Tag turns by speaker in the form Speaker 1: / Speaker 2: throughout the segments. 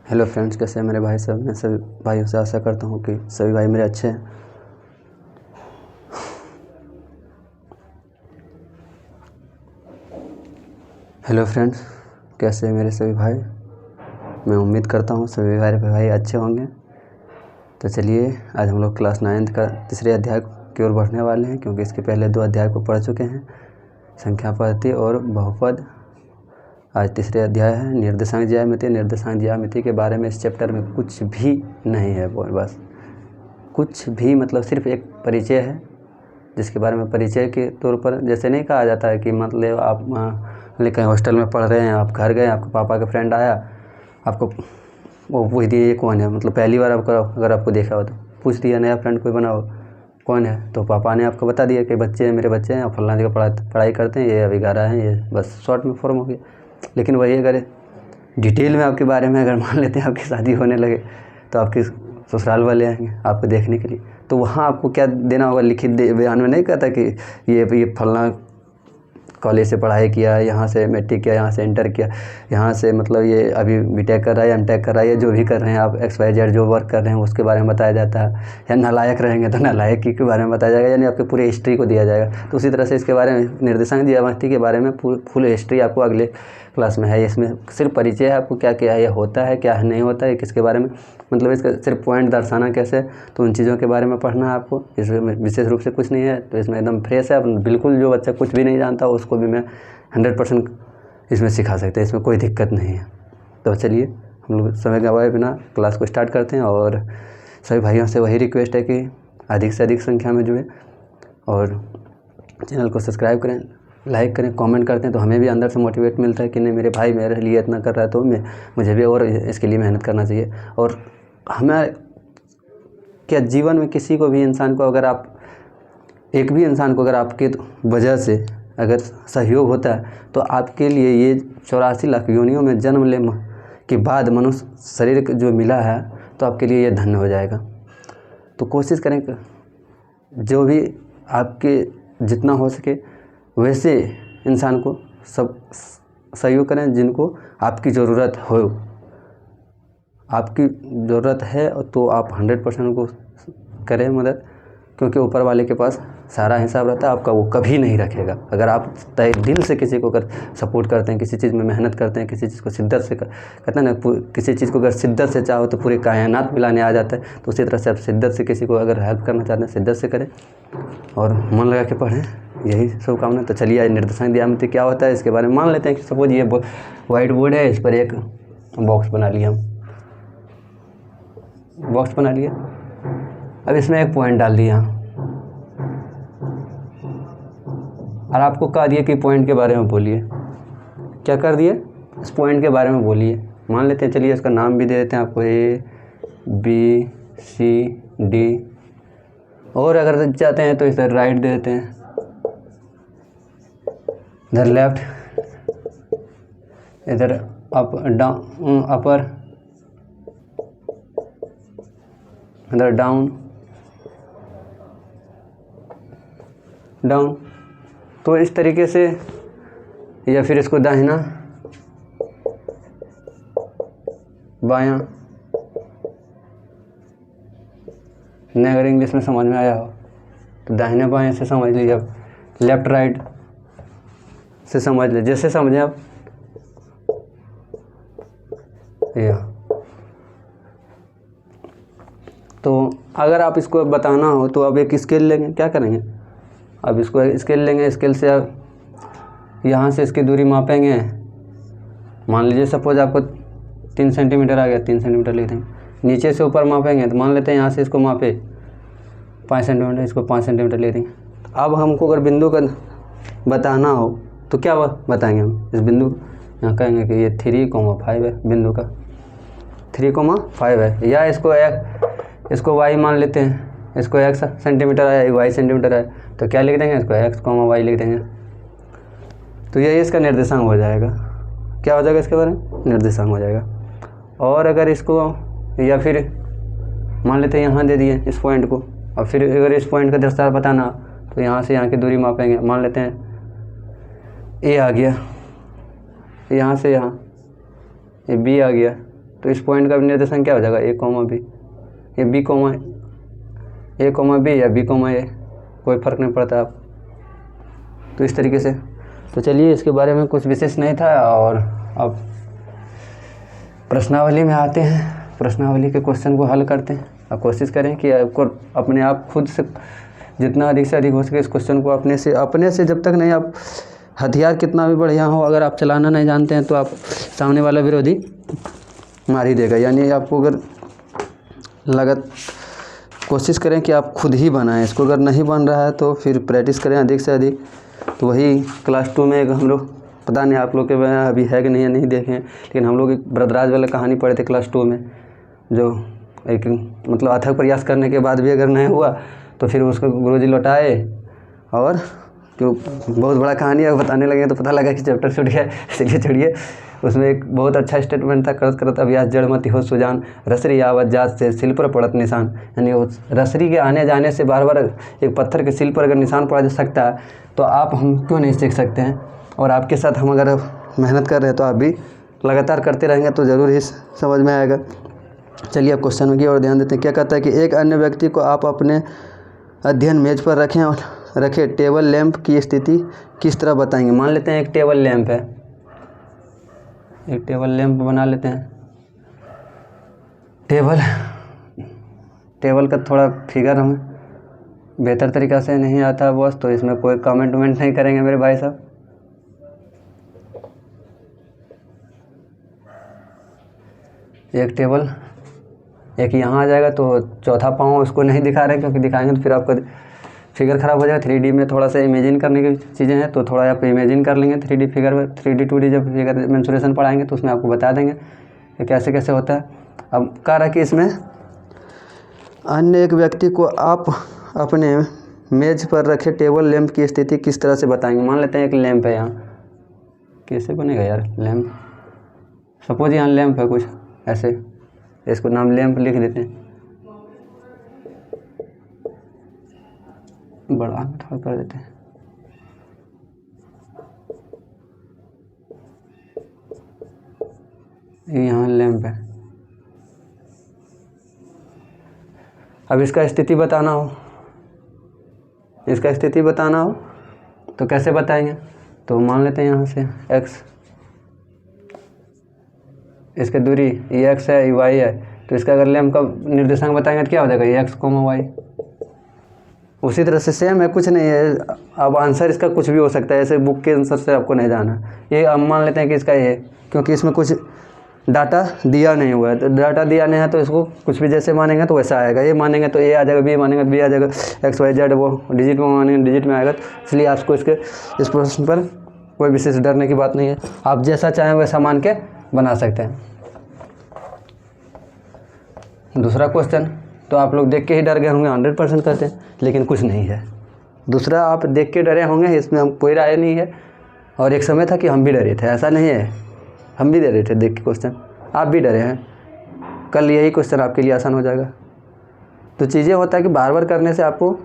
Speaker 1: Hello friends, कैसे हैं मेरे भाई सब। मैं सभी भाइयों से आशा करता हूँ कि सभी भाई मेरे अच्छे हैं। हेलो फ्रेंड्स, कैसे हैं मेरे सभी भाई। मैं उम्मीद करता हूँ सभी भाई अच्छे होंगे। तो चलिए, आज हम लोग क्लास 9th का तीसरे अध्याय की ओर बढ़ने वाले हैं, क्योंकि इसके पहले 2 अध्याय को पढ़ चुके हैं, संख्या पद्धति और बहुपद। आज तीसरे अध्याय है निर्देशांक ज्यामिति। निर्देशांक ज्यामिति के बारे में इस चैप्टर में कुछ भी नहीं है, बस कुछ भी, मतलब सिर्फ एक परिचय है, जिसके बारे में परिचय के तौर पर जैसे नहीं कहा जाता है कि मतलब आप कहीं हॉस्टल में पढ़ रहे हैं, आप घर गए, आपके पापा का फ्रेंड आया, आपको वो पूछ दिया ये कौन है। मतलब पहली बार आपको, अगर आपको देखा हो तो पूछ दिया नया फ्रेंड कोई बना हो कौन है, तो पापा ने आपको बता दिया कि बच्चे हैं, मेरे बच्चे हैं, फलाना जगह पढ़ाई करते हैं, ये अभी 11 हैं, ये बस शॉर्ट में फॉर्म हो गया। लेकिन वही अगर डिटेल में आपके बारे में अगर मान लेते हैं आपकी शादी होने लगे, तो आपके ससुराल वाले आएंगे आपको देखने के लिए, तो वहाँ आपको क्या देना होगा, लिखित बयान में नहीं कहता कि ये फलना कॉलेज से पढ़ाई किया, यहाँ से मैट्रिक किया, यहाँ से इंटर किया, यहाँ से मतलब ये अभी बीटेक कर रहा है या एमटेक कर रहा है, या जो भी कर रहे हैं आप, XYZ जो वर्क कर रहे हैं उसके बारे में बताया जाता है। या नालायक रहेंगे तो नालायक के बारे में बताया जाएगा, यानी आपके पूरे हिस्ट्री को दिया जाएगा। तो उसी तरह से इसके बारे में निर्देशांक ज्यामिति के बारे में फुल हिस्ट्री आपको अगले क्लास में है। इसमें सिर्फ परिचय है आपको, क्या क्या ये होता है, क्या नहीं होता है, किसके बारे में, मतलब इसका सिर्फ पॉइंट दर्शाना कैसे, तो उन चीज़ों के बारे में पढ़ना है आपको। इसमें विशेष रूप से कुछ नहीं है, तो इसमें एकदम फ्रेश है, बिल्कुल जो बच्चा कुछ भी नहीं जानता उसको भी मैं 100% इसमें सिखा सकते हैं, इसमें कोई दिक्कत नहीं है। तो चलिए, हम लोग समय गंवाए बिना क्लास को स्टार्ट करते हैं, और सभी भाइयों से वही रिक्वेस्ट है कि अधिक से अधिक संख्या में जुड़ें और चैनल को सब्सक्राइब करें, लाइक करें, कमेंट करते हैं, तो हमें भी अंदर से मोटिवेट मिलता है कि नहीं, मेरे भाई मेरे लिए इतना कर रहा है, तो मुझे भी और इसके लिए मेहनत करना चाहिए। और हमें क्या जीवन में किसी को भी इंसान को, अगर आप एक भी इंसान को अगर आपके वजह से अगर सहयोग होता है, तो आपके लिए ये 84 लाख योनियों में जन्म लेने के बाद मनुष्य शरीर जो मिला है, तो आपके लिए ये धन्य हो जाएगा। तो कोशिश करें जो भी आपके जितना हो सके वैसे इंसान को सब सहयोग करें जिनको आपकी ज़रूरत हो। आपकी ज़रूरत है तो आप 100% उनको करें मदद, क्योंकि ऊपर वाले के पास सारा हिसाब रहता है, आपका वो कभी नहीं रखेगा। अगर आप तय दिल से किसी को अगर सपोर्ट करते हैं, किसी चीज़ में मेहनत करते हैं, किसी चीज़ को शिद्दत से कहते हैं ना, किसी चीज़ को अगर शिद्दत से चाहो तो पूरे कायनात मिलाने आ जाता है। तो उसी तरह से आप शिद्दत से किसी को अगर हेल्प करना चाहते हैं, शिद्दत से करें और मन लगा के पढ़ें, यही शुभकामना। तो चलिए, आज निर्देशांक ज्यामिति क्या होता है इसके बारे में मान लेते हैं कि सपोज ये वाइट बोर्ड है, इस पर एक बॉक्स बना लिया, हम बॉक्स बना लिया। अब इसमें एक पॉइंट डाल दिया और आपको कहा दिया कि पॉइंट के बारे में बोलिए। क्या कर दिए, इस पॉइंट के बारे में बोलिए। मान लेते हैं, चलिए इसका नाम भी दे देते हैं आपको, ABCD, और अगर चाहते हैं तो इधर राइट दे देते हैं, इधर लेफ्ट, इधर अप डाउन, अपर, इधर डाउन डाउन। तो इस तरीके से, या फिर इसको दाहिना बायां, नहीं अगर इंग्लिश में समझ में आया हो तो दाहिने बाएं से समझ लीजिए, आप लेफ्ट राइट से समझ लीजिए, जैसे समझें आप। या तो अगर आप इसको बताना हो तो अब एक स्केल लेंगे, क्या करेंगे, अब इसको स्केल लेंगे, स्केल से आप यहाँ से इसकी दूरी मापेंगे। मान लीजिए सपोज आपको 3 सेंटीमीटर आ गया, 3 सेंटीमीटर लिख देंगे। नीचे से ऊपर मापेंगे, तो मान लेते हैं यहाँ से इसको मापे 5 सेंटीमीटर, इसको 5 सेंटीमीटर ले देंगे। अब हमको अगर बिंदु का बताना हो तो क्या बताएंगे हम, इस बिंदु यहाँ कहेंगे कि ये 3,5 है, बिंदु का 3,5 है। या इसको y मान लेते हैं, इसको x सेंटीमीटर आया, y सेंटीमीटर आया, तो क्या लिख देंगे, इसको x, y लिख देंगे। तो यही इसका निर्देशांक हो जाएगा। क्या हो जाएगा इसके बारे में, निर्देशांक हो जाएगा। और अगर इसको, या फिर मान लेते हैं यहाँ दे दिए इस पॉइंट को, और फिर अगर इस पॉइंट का दस्तार बताना तो यहाँ से यहाँ की दूरी मापेंगे। मान लेते हैं A आ गया, यहाँ से यहाँ ये B आ गया, तो इस पॉइंट का निर्देशांक क्या हो जाएगा, ए कॉमा बी, ये बी कॉमा ए कॉमा बी या बी कॉमा ए, कोई फ़र्क नहीं पड़ता आप। तो इस तरीके से, तो चलिए इसके बारे में कुछ विशेष नहीं था। और अब प्रश्नावली में आते हैं, प्रश्नावली के क्वेश्चन को हल करते हैं। अब कोशिश करें कि आपको अपने आप खुद से जितना अधिक से अधिक हो सके इस क्वेश्चन को अपने से जब तक नहीं, आप हथियार कितना भी बढ़िया हो, अगर आप चलाना नहीं जानते हैं तो आप सामने वाला विरोधी मार ही देगा। यानी आपको अगर कोशिश करें कि आप खुद ही बनाएं इसको, अगर नहीं बन रहा है तो फिर प्रैक्टिस करें अधिक से अधिक। तो वही क्लास 2 में एक हम लोग, पता नहीं आप लोग के अभी है कि नहीं देखें, लेकिन हम लोग एक ब्रदराज वाला कहानी पढ़े थे क्लास 2 में, जो एक मतलब अथक प्रयास करने के बाद भी अगर नहीं हुआ तो फिर उसको गुरुजी लौटाए, और जो बहुत बड़ा कहानी है बताने लगे तो पता लगा कि चैप्टर छूट गया, इसलिए छोड़िए। उसमें एक बहुत अच्छा स्टेटमेंट था, करत करत अभ्यास जड़ मति हो सुजान, रसरी आवत जात से सिल पर पड़त निशान। यानी उस रसरी के आने जाने से बार बार एक पत्थर के सिल पर अगर निशान पड़ा जा सकता है तो आप हम क्यों नहीं सीख सकते हैं। और आपके साथ हम अगर मेहनत कर रहे हैं तो आप भी लगातार करते रहेंगे तो ज़रूर ही समझ में आएगा। चलिए अब क्वेश्चन की ओर ध्यान देते हैं। क्या कहता है कि एक अन्य व्यक्ति को आप अपने अध्ययन मेज पर रखें टेबल लैंप की स्थिति किस तरह बताएंगे। मान लेते हैं एक टेबल लैंप है, एक टेबल लैंप बना लेते हैं। टेबल का थोड़ा फिगर हमें बेहतर तरीक़ा से नहीं आता बॉस, तो इसमें कोई कमेंट नहीं करेंगे मेरे भाई साहब। एक टेबल, एक यहाँ आ जाएगा, तो चौथा पाँव उसको नहीं दिखा रहे क्योंकि दिखाएंगे तो फिर आपका फिगर ख़राब हो जाएगा। 3D में थोड़ा सा इमेजिन करने की चीज़ें हैं, तो थोड़ा आप इमेजिन कर लेंगे 3D फिगर में। 3D 2D जब फिगर मेंसुरेशन पढ़ाएंगे तो उसमें आपको बता देंगे कि कैसे कैसे होता है। अब कह रहा है कि इसमें अन्य एक व्यक्ति को आप अपने मेज पर रखे टेबल लैंप की स्थिति किस तरह से बताएंगे। मान लेते हैं एक लैंप है यहाँ, कैसे बनेगा यार लैंप, सपोज यहाँ लैंप है कुछ ऐसे, इसको नाम लैंप लिख देते हैं, बड़ा थोड़ा कर देते हैं। यहाँ लैंप है। अब इसका स्थिति बताना हो, तो कैसे बताएंगे। तो मान लेते हैं यहाँ से x, इसके दूरी ये x है, ये y है, तो इसका अगर लैंप का निर्देशांक बताएंगे तो क्या हो जाएगा, ये x, y। उसी तरह से सेम है, कुछ नहीं है। अब आंसर इसका कुछ भी हो सकता है, ऐसे बुक के आंसर से आपको नहीं जाना। ये अब मान लेते हैं कि इसका ये, क्योंकि इसमें कुछ डाटा दिया नहीं हुआ है, तो डाटा दिया नहीं है तो इसको कुछ भी जैसे मानेंगे तो वैसा आएगा। ये मानेंगे तो ए आ जाएगा, बी मानेंगे तो बी आ जाएगा, एक्स वाई जेड वो डिजिट में मानेंगे डिजिट में आएगा। इसलिए आपको इस प्रश्न पर कोई विशेष डरने की बात नहीं है, आप जैसा चाहें वैसा मान के बना सकते हैं। दूसरा क्वेश्चन तो आप लोग देख के ही डर गए होंगे, 100% करते हैं, लेकिन कुछ नहीं है। दूसरा आप देख के डरे होंगे, इसमें हम कोई राय नहीं है। और एक समय था कि हम भी डरे थे, ऐसा नहीं है, हम भी डरे थे देख के क्वेश्चन, आप भी डरे हैं। कल यही क्वेश्चन आपके लिए आसान हो जाएगा। तो चीज़ें होता है कि बार बार करने से आपको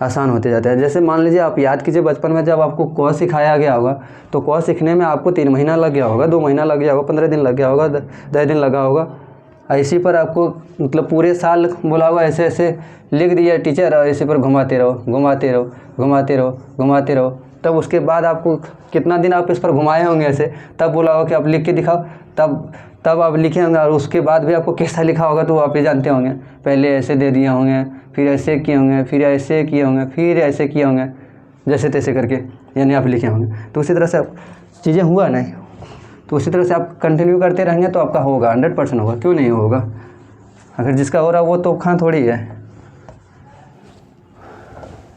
Speaker 1: आसान होते जाता है। जैसे मान लीजिए आप याद कीजिए बचपन में जब आपको क सिखाया गया होगा, तो क सीखने में आपको 3 महीना लग गया होगा, 2 महीना लग गया होगा, 15 दिन लग गया होगा, 10 दिन लगा होगा। इसी पर आपको मतलब पूरे साल बोला होगा ऐसे ऐसे लिख दिया टीचर, और इसी पर घुमाते रहो। तब उसके बाद आपको कितना दिन आप इस पर घुमाए होंगे ऐसे, तब बोला होगा कि आप लिख के दिखाओ, तब आप लिखे होंगे। और उसके बाद भी आपको कैसा लिखा होगा तो आप ही जानते होंगे। पहले ऐसे दे दिए होंगे, फिर ऐसे किए होंगे, फिर ऐसे किए होंगे, फिर ऐसे किए होंगे, जैसे तैसे करके यानी आप लिखे होंगे। तो उसी तरह से चीज़ें हुआ नहीं, तो उसी तरह से आप कंटिन्यू करते रहेंगे तो आपका होगा, 100% होगा, क्यों नहीं होगा। अगर जिसका हो रहा वो तो खां थोड़ी है।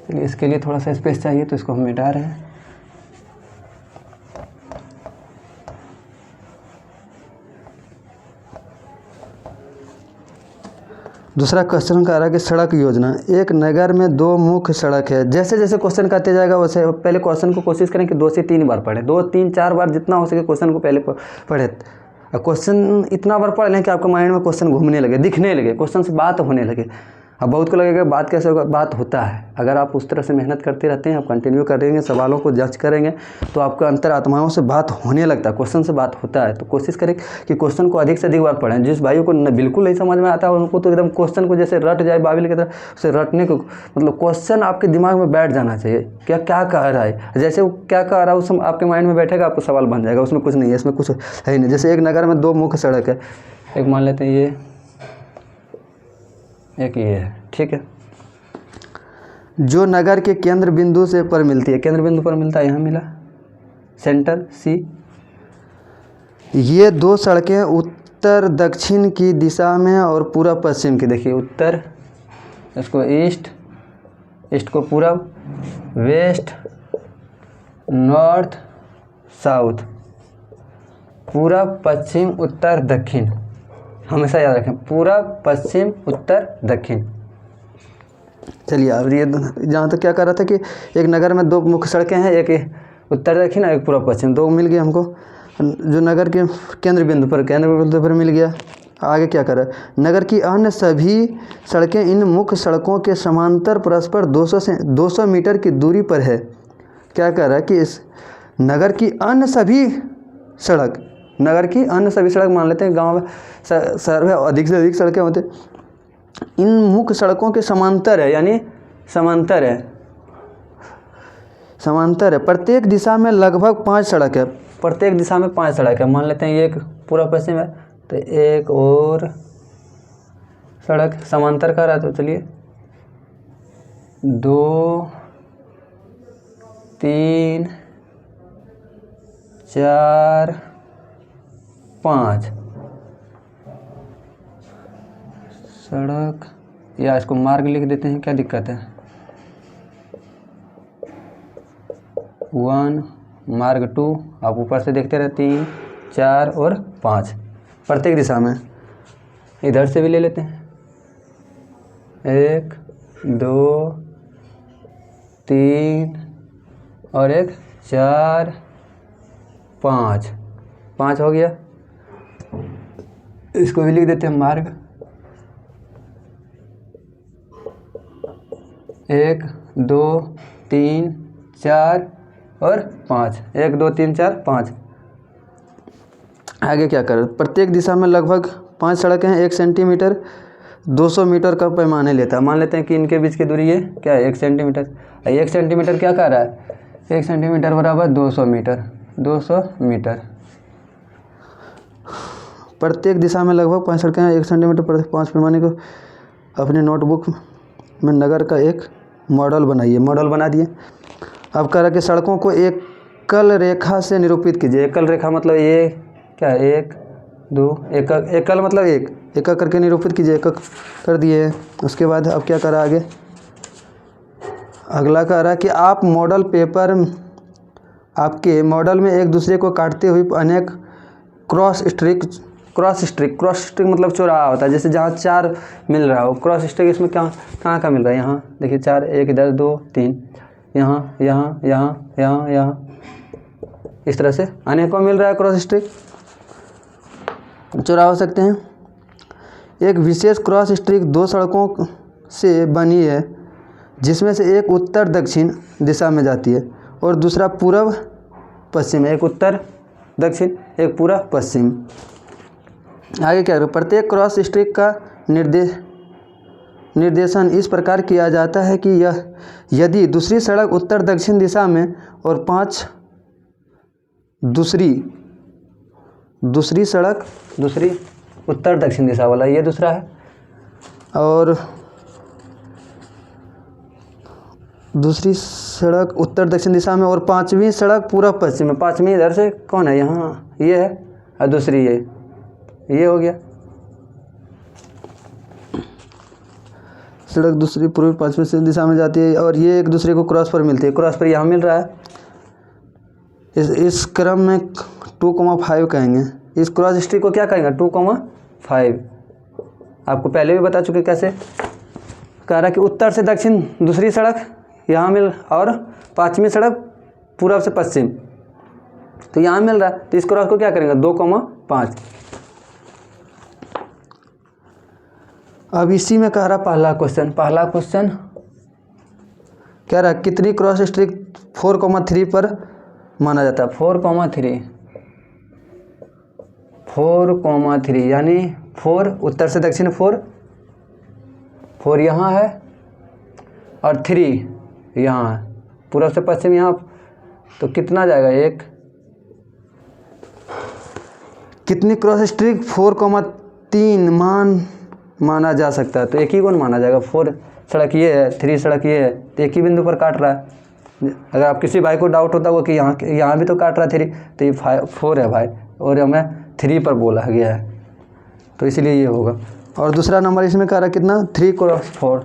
Speaker 1: चलिए इसके लिए थोड़ा सा स्पेस चाहिए तो इसको हम मिटा रहे हैं। दूसरा क्वेश्चन कह रहा है कि सड़क योजना, एक नगर में 2 मुख्य सड़क है। जैसे जैसे क्वेश्चन करते जाएगा वैसे पहले क्वेश्चन को कोशिश करें कि 2 से 3 बार पढ़ें, 2, 3, 4 बार जितना हो सके क्वेश्चन को पहले पढ़े। क्वेश्चन इतना बार पढ़ लें कि आपके माइंड में क्वेश्चन घूमने लगे, दिखने लगे, क्वेश्चन से बात होने लगे। अब बहुत को लगेगा बात कैसे होगा, बात होता है। अगर आप उस तरह से मेहनत करते रहते हैं, आप कंटिन्यू करेंगे, सवालों को जज करेंगे, तो आपका अंतरात्माओं से बात होने लगता है, क्वेश्चन से बात होता है। तो कोशिश करें कि क्वेश्चन को अधिक से अधिक बार पढ़ें। जिस भाइयों को बिल्कुल नहीं समझ में आता है उनको तो एकदम क्वेश्चन को जैसे रट जाए बाबिल की तरह, उसे रटने को मतलब क्वेश्चन आपके दिमाग में बैठ जाना चाहिए, क्या क्या कह रहा है। जैसे वो क्या कह रहा है उस आपके माइंड में बैठेगा, आपको सवाल बन जाएगा। उसमें कुछ नहीं है, इसमें कुछ है ही नहीं। जैसे एक नगर में 2 मुख्य सड़क है, एक मान लेते हैं ये, एक ये है, ठीक है, जो नगर के केंद्र बिंदु से पर मिलती है। केंद्र बिंदु पर मिलता है, यहाँ मिला सेंटर सी। ये 2 सड़कें उत्तर दक्षिण की दिशा में और पूर्व पश्चिम की, देखिए उत्तर, इसको ईस्ट, ईस्ट को पूरब, वेस्ट, नॉर्थ, साउथ, पूरब पश्चिम उत्तर दक्षिण, हमेशा याद रखें पूरब पश्चिम उत्तर दक्षिण। चलिए अब ये जहाँ तक क्या कर रहा था कि एक नगर में 2 मुख्य सड़कें हैं, एक उत्तर दक्षिण और एक पूर्व पश्चिम, 2 मिल गए हमको। जो नगर के केंद्र बिंदु पर मिल गया। आगे क्या कर रहा है, नगर की अन्य सभी सड़कें इन मुख्य सड़कों के समांतर परस्पर 200 मीटर की दूरी पर है। क्या कर रहा है कि इस नगर की अन्य सभी सड़क, नगर की अन्य सभी सड़क मान लेते हैं, गाँव में शहर में अधिक से अधिक सड़कें होते, इन मुख्य सड़कों के समांतर है, यानी समांतर है, समांतर है। प्रत्येक दिशा में लगभग 5 सड़क है, प्रत्येक दिशा में 5 सड़क है। मान लेते हैं एक पूर्व पश्चिम है तो एक और सड़क समांतर का रहा, तो चलिए 2 3 4 5 सड़क, या इसको मार्ग लिख देते हैं, क्या दिक्कत है। 1 मार्ग 2, आप ऊपर से देखते रहे, 3 4 और 5 प्रत्येक दिशा में। इधर से भी ले लेते हैं, 1 2 3 और 1 4 5, 5 हो गया। इसको भी लिख देते हैं मार्ग, 1 2 3 4 और 5, 1 2 3 4 5। आगे क्या कर, प्रत्येक दिशा में लगभग 5 सड़कें हैं। 1 सेंटीमीटर 200 मीटर का पैमाने लेता है। मान लेते हैं कि इनके बीच की दूरी ये क्या है, 1 सेंटीमीटर। 1 सेंटीमीटर क्या कह रहा है, 1 सेंटीमीटर बराबर 200 मीटर, 200 मीटर। प्रत्येक दिशा में लगभग 5 सड़कें हैं, 1 सेंटीमीटर पर 5 पैमाने को अपने नोटबुक में नगर का एक मॉडल बनाइए। मॉडल बना दिए। अब कह रहा कि सड़कों को एकल रेखा से निरूपित कीजिए। एकल रेखा मतलब ये क्या है, 1 2, एकल मतलब एक करके निरूपित कीजिए। एक कर दिए। उसके बाद अब क्या करा आगे, अगला कह रहा है कि आप मॉडल पेपर, आपके मॉडल में एक दूसरे को काटते हुए अनेक क्रॉस स्ट्रिक मतलब चौराहा होता है, जैसे जहाँ 4 मिल रहा हो। क्रॉस स्ट्रिक इसमें कहाँ का मिल रहा है, यहाँ देखिए 4, एक इधर 2 3, यहाँ यहाँ यहाँ यहाँ यहाँ, इस तरह से अनेकों मिल रहा है क्रॉस स्ट्रिक, चौराहा हो सकते हैं। एक विशेष क्रॉस स्ट्रिक 2 सड़कों से बनी है, जिसमें से एक उत्तर दक्षिण दिशा में जाती है और दूसरा पूर्व पश्चिम। एक उत्तर दक्षिण, एक पूर्व पश्चिम। आगे क्या है, प्रत्येक क्रॉस स्ट्रिक का निर्देशन इस प्रकार किया जाता है कि यह यदि दूसरी सड़क उत्तर दक्षिण दिशा में और 5 दूसरी सड़क दूसरी उत्तर दक्षिण दिशा वाला, ये दूसरा है, और दूसरी सड़क उत्तर दक्षिण दिशा में और 5वीं सड़क पूर्व पश्चिम में। 5वीं इधर से कौन है, यहाँ ये है, और दूसरी ये हो गया सड़क दूसरी पूर्व 5वीं दिशा में जाती है और ये एक दूसरे को क्रॉस पर मिलती है। क्रॉस पर यहाँ मिल रहा है। इस क्रम में 2,5 कहेंगे। इस क्रॉस स्ट्रिक को क्या कहेंगे, 2,5। आपको पहले भी बता चुके कैसे। कह रहा कि उत्तर से दक्षिण दूसरी सड़क यहाँ मिल और 5वीं सड़क पूर्व से पश्चिम, तो यहाँ मिल रहा है, तो इस क्रॉस को क्या करेंगे, 2,5। अब इसी में कह रहा पहला क्वेश्चन कह रहा कितनी क्रॉस स्ट्रिक 4,3 पर माना जाता है। 4,3 यानी 4 उत्तर से दक्षिण 4 यहाँ है और 3 यहाँ है, पूर्व से पश्चिम यहाँ, तो कितना जाएगा 1। कितनी क्रॉस स्ट्रिक 4,3 माना जा सकता है, तो एक ही कौन माना जाएगा। 4 सड़क ये है, 3 सड़क ये है, तो एक ही बिंदु पर काट रहा है। अगर आप किसी भाई को डाउट होता हो कि यहाँ भी तो काट रहा है 3, तो ये 4 है भाई, और हमें 3 पर बोला गया है, तो इसलिए ये होगा। और दूसरा नंबर इसमें कह रहा है कितना 3 क्रॉस 4,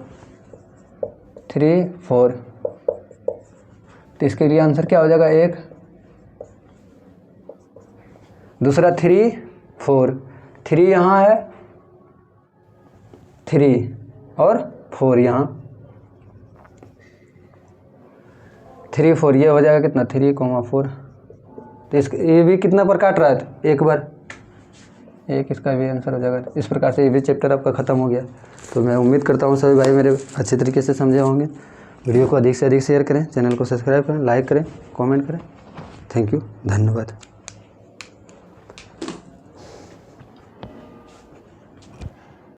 Speaker 1: तो इसके लिए आंसर क्या हो जाएगा 1। दूसरा 3 4 यहाँ है, 3 और 4 यहाँ, 3 4 ये हो जाएगा कितना 3,4। तो ये भी कितना पर काट रहा है, तो 1 बार, 1 इसका भी आंसर हो जाएगा। इस प्रकार से ये भी चैप्टर आपका ख़त्म हो गया। तो मैं उम्मीद करता हूँ सभी भाई मेरे अच्छे तरीके से समझे होंगे। वीडियो को अधिक से अधिक शेयर करें, चैनल को सब्सक्राइब करें, लाइक करें, कमेंट करें। थैंक यू, धन्यवाद।